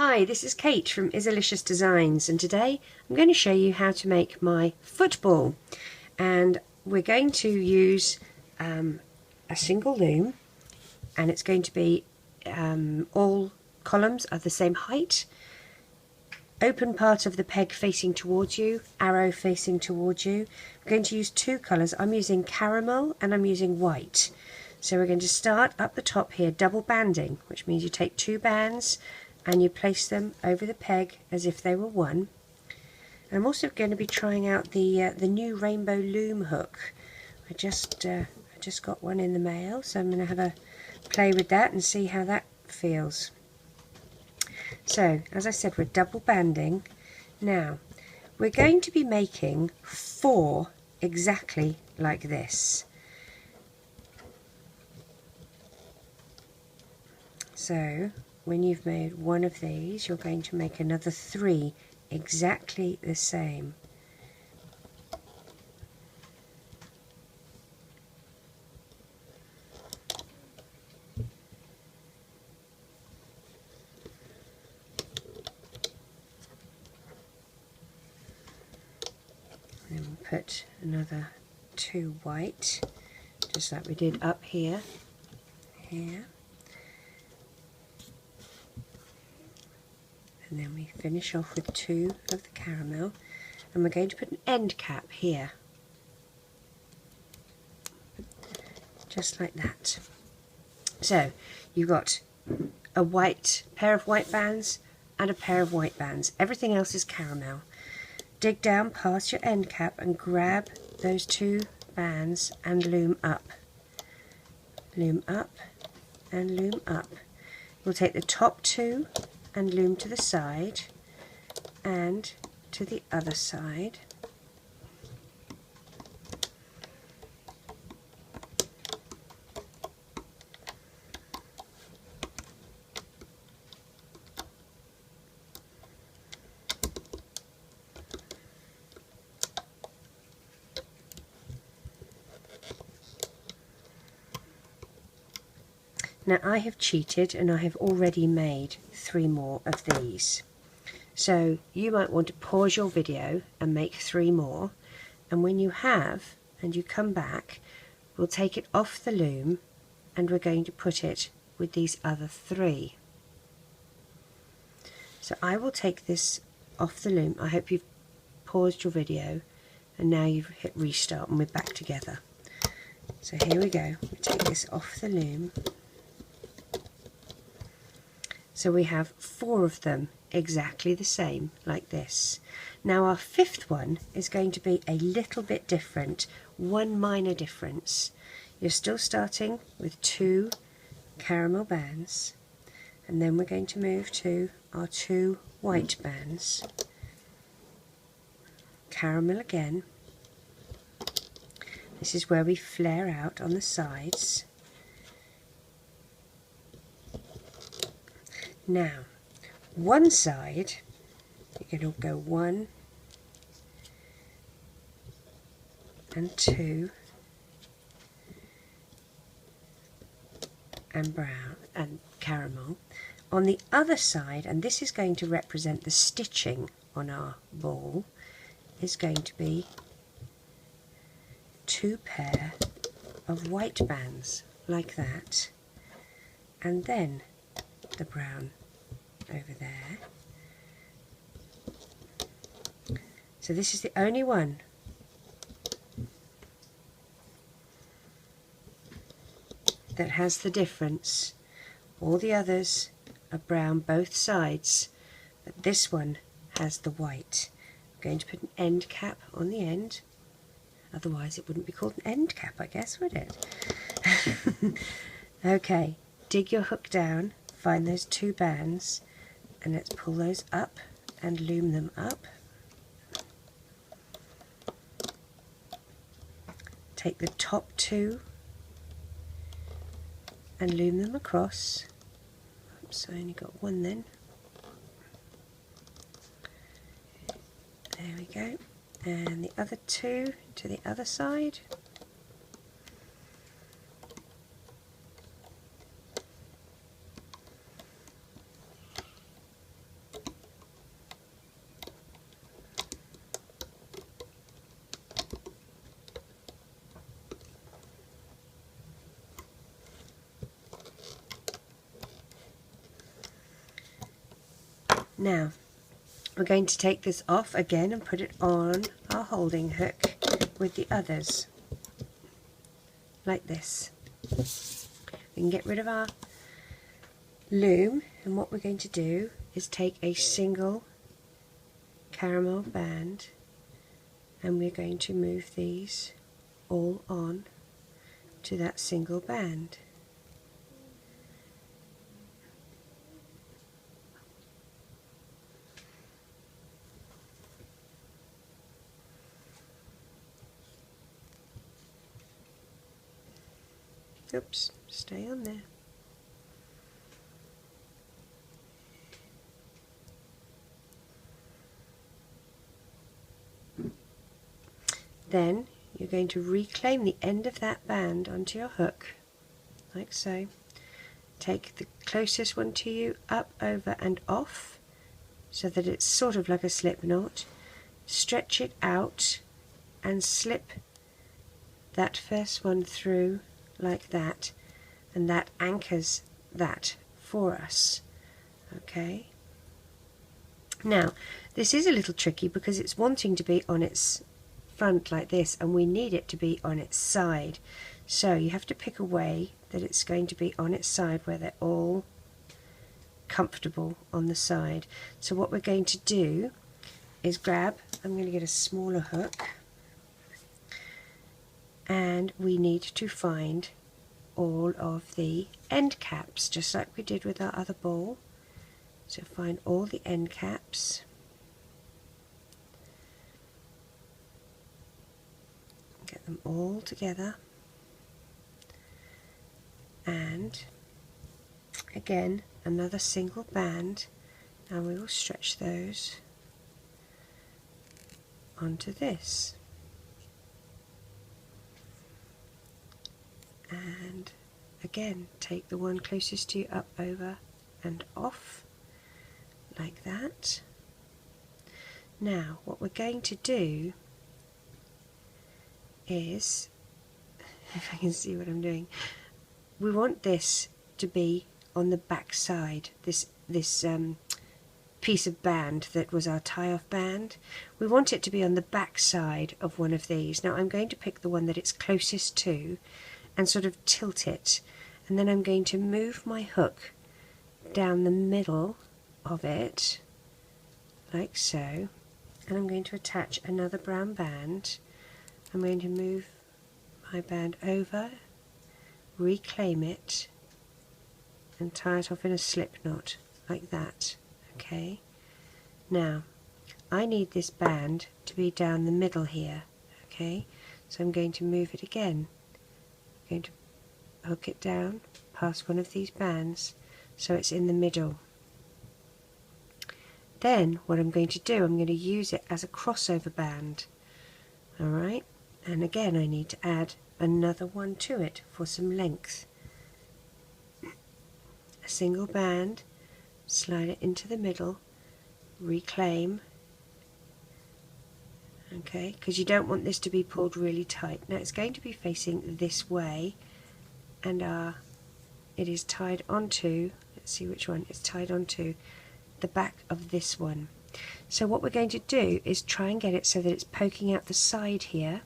Hi, this is Kate from Izzalicious Designs, and today I'm going to show you how to make my football. And we're going to use a single loom, and it's going to be all columns are the same height, open part of the peg facing towards you, arrow facing towards you. I'm going to use two colours. I'm using caramel and I'm using white. So we're going to start up the top here, double banding, which means you take two bands and you place them over the peg as if they were one. And I'm also going to be trying out the new Rainbow Loom hook. I just got one in the mail, so I'm going to have a play with that and see how that feels. So, as I said, we're double banding. Now, we're going to be making 4 exactly like this. So, when you've made one of these, you're going to make another 3 exactly the same. And then we'll put another 2 white, just like we did up here. And then we finish off with 2 of the caramel, and we're going to put an end cap here, just like that. So you've got a pair of white bands and a pair of white bands. Everything else is caramel. Dig down past your end cap and grab those 2 bands and loom up. Loom up and loom up. We'll take the top 2 and loom to the side and to the other side. Now I have cheated and I have already made 3 more of these. So you might want to pause your video and make 3 more, and when you have and you come back, we'll take it off the loom and we're going to put it with these other 3. So I will take this off the loom. I hope you've paused your video and now you've hit restart and we're back together. So here we go. We take this off the loom. So we have 4 of them exactly the same, like this. Now our 5th one is going to be a little bit different, one minor difference. You're still starting with 2 caramel bands, and then we're going to move to our 2 white bands. Caramel again. This is where we flare out on the sides. Now, one side, you're going to go 1 and 2 and brown and caramel. On the other side, and this is going to represent the stitching on our ball, is going to be 2 pair of white bands like that, and then the brown over there. So this is the only one that has the difference. All the others are brown both sides, but this one has the white. I'm going to put an end cap on the end, otherwise it wouldn't be called an end cap, I guess, would it? Okay, dig your hook down, find those 2 bands, and let's pull those up and loom them up. Take the top 2 and loom them across. Oops, I only got 1 then. There we go. And the other 2 to the other side. Now we're going to take this off again and put it on our holding hook with the others, like this. We can get rid of our loom, and what we're going to do is take a single caramel band and we're going to move these all on to that single band. Oops, stay on there. Then you're going to reclaim the end of that band onto your hook, like so. Take the closest one to you up, over and off, so that it's sort of like a slip knot. Stretch it out and slip that first one through like that, and that anchors that for us. Okay. Now this is a little tricky because it's wanting to be on its front like this, and we need it to be on its side, so you have to pick a way that it's going to be on its side where they're all comfortable on the side. So what we're going to do is I'm going to get a smaller hook, and we need to find all of the end caps just like we did with our other ball. So find all the end caps, get them all together, and again another single band, and we will stretch those onto this, and again take the one closest to you up, over and off, like that. Now what we're going to do is, if I can see what I'm doing, we want this to be on the back side, this piece of band that was our tie-off band. We want it to be on the back side of one of these. Now I'm going to pick the one that it's closest to and sort of tilt it, and then I'm going to move my hook down the middle of it like so, and I'm going to attach another brown band. I'm going to move my band over, reclaim it and tie it off in a slip knot like that. Okay, now I need this band to be down the middle here. Okay, so I'm going to move it again. I'm going to hook it down past one of these bands so it's in the middle. Then what I'm going to do, I'm going to use it as a crossover band. Alright, and again I need to add another one to it for some length. A single band, slide it into the middle, reclaim, okay, because you don't want this to be pulled really tight. Now it's going to be facing this way, and it is tied onto, let's see which one, it's tied onto the back of this one. So what we're going to do is try and get it so that it's poking out the side here.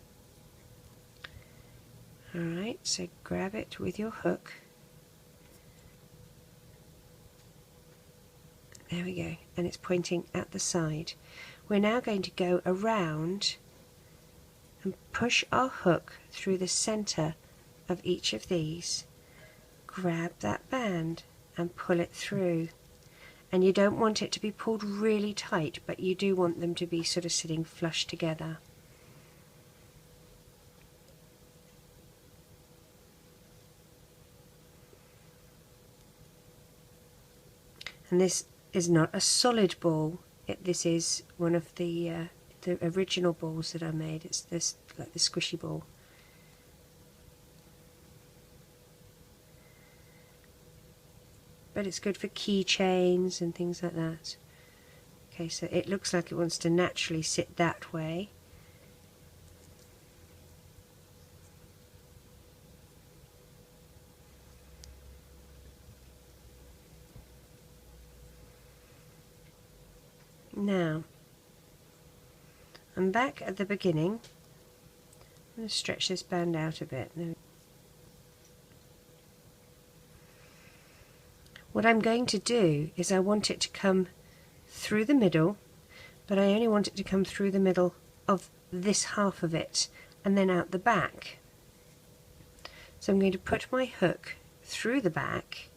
Alright, so grab it with your hook. There we go, and it's pointing at the side. We're now going to go around and push our hook through the center of each of these. Grab that band and pull it through. And you don't want it to be pulled really tight, but you do want them to be sort of sitting flush together. And this is not a solid ball. This is one of the original balls that I made. It's this, like the squishy ball. But it's good for keychains and things like that. Okay, so it looks like it wants to naturally sit that way. Now I'm back at the beginning. I'm going to stretch this band out a bit. What I'm going to do is I want it to come through the middle, but I only want it to come through the middle of this half of it and then out the back. So I'm going to put my hook through the back,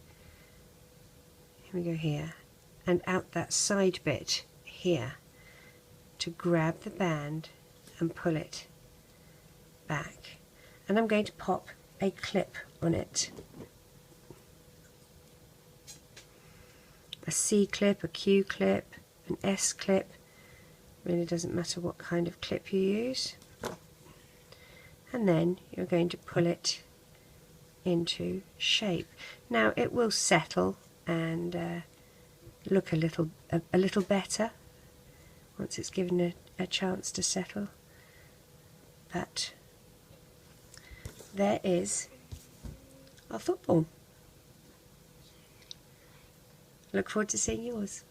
here we go, here, and out that side bit here to grab the band and pull it back. And I'm going to pop a clip on it. A C clip, a Q clip, an S clip, really doesn't matter what kind of clip you use. And then you're going to pull it into shape. Now it will settle and look a little better once it's given a chance to settle. But there is our football. Look forward to seeing yours.